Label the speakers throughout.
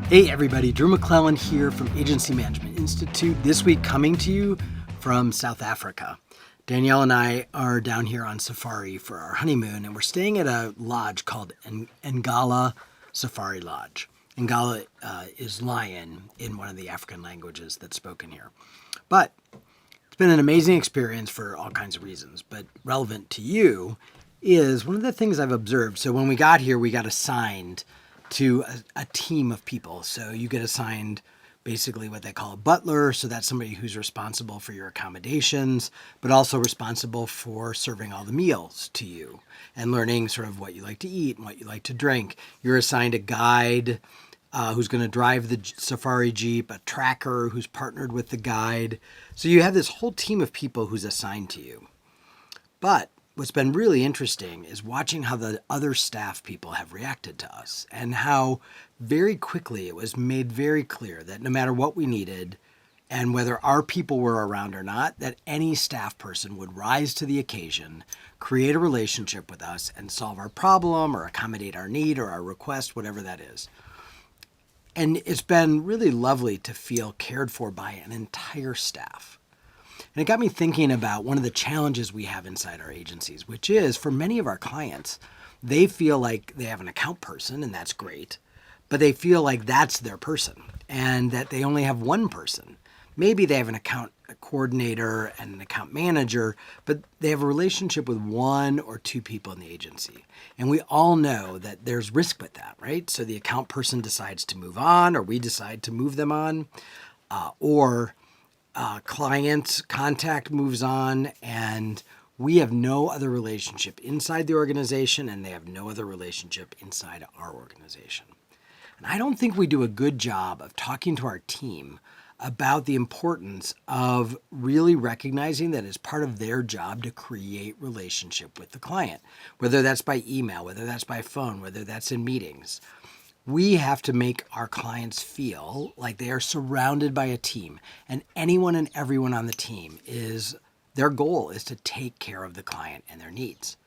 Speaker 1: Hey everybody, Drew McLellan here from Agency Management Institute. This week coming to you from South Africa. Danielle and I are down here on safari for our honeymoon, and we're staying at a lodge called Ngala Safari Lodge. Ngala is lion in one of the African languages that's spoken here. But it's been an amazing experience for all kinds of reasons, but relevant to you is one of the things I've observed. So when we got here, we got assigned to a team of people. So you get assigned basically what they call a butler. So that's somebody who's responsible for your accommodations, but also responsible for serving all the meals to you and learning sort of what you like to eat and what you like to drink. You're assigned a guide who's going to drive the safari jeep, a tracker who's partnered with the guide. So you have this whole team of people who's assigned to you. But what's been really interesting is watching how the other staff people have reacted to us and how very quickly it was made very clear that no matter what we needed and whether our people were around or not, that any staff person would rise to the occasion, create a relationship with us and solve our problem or accommodate our need or our request, whatever that is. And it's been really lovely to feel cared for by an entire staff. And it got me thinking about one of the challenges we have inside our agencies, which is for many of our clients, they feel like they have an account person, and that's great, but they feel like that's their person and that they only have one person. Maybe they have an account coordinator and an account manager, but they have a relationship with one or two people in the agency. And we all know that there's risk with that, right? So the account person decides to move on, or we decide to move them on, or client contact moves on, and we have no other relationship inside the organization, and they have no other relationship inside our organization. And I don't think we do a good job of talking to our team about the importance of really recognizing that it's part of their job to create relationship with the client, whether that's by email, whether that's by phone, whether that's in meetings. We have to make our clients feel like they are surrounded by a team, and anyone and everyone on the team their goal is to take care of the client and their needs.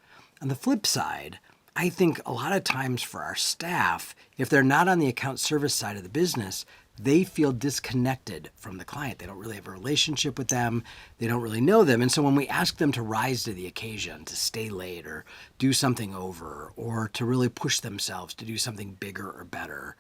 Speaker 1: On the flip side, I think a lot of times for our staff, if they're not on the account service side of the business, they feel disconnected from the client. They don't really have a relationship with them. They don't really know them. And so when we ask them to rise to the occasion, to stay late or do something over, or to really push themselves to do something bigger or better,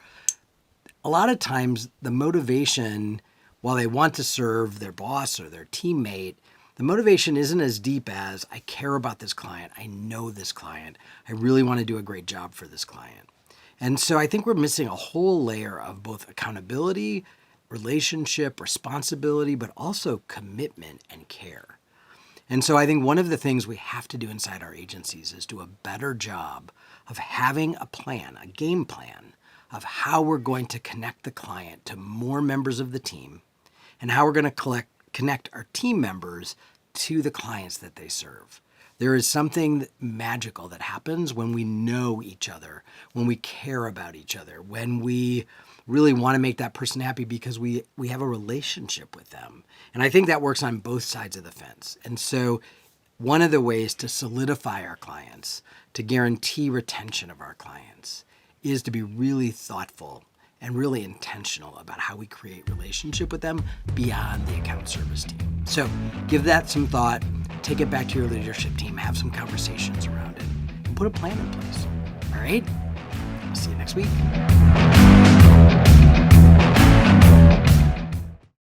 Speaker 1: a lot of times the motivation, while they want to serve their boss or their teammate, the motivation isn't as deep as, I care about this client, I know this client, I really want to do a great job for this client. And so I think we're missing a whole layer of both accountability, relationship, responsibility, but also commitment and care. And so I think one of the things we have to do inside our agencies is do a better job of having a plan, a game plan of how we're going to connect the client to more members of the team and how we're going to connect our team members to the clients that they serve. There is something magical that happens when we know each other, when we care about each other, when we really want to make that person happy because we have a relationship with them. And I think that works on both sides of the fence. And so one of the ways to solidify our clients, to guarantee retention of our clients, is to be really thoughtful and really intentional about how we create relationship with them beyond the account service team. So give that some thought, take it back to your leadership team, have some conversations around it, and put a plan in place. All right? I'll see you next week.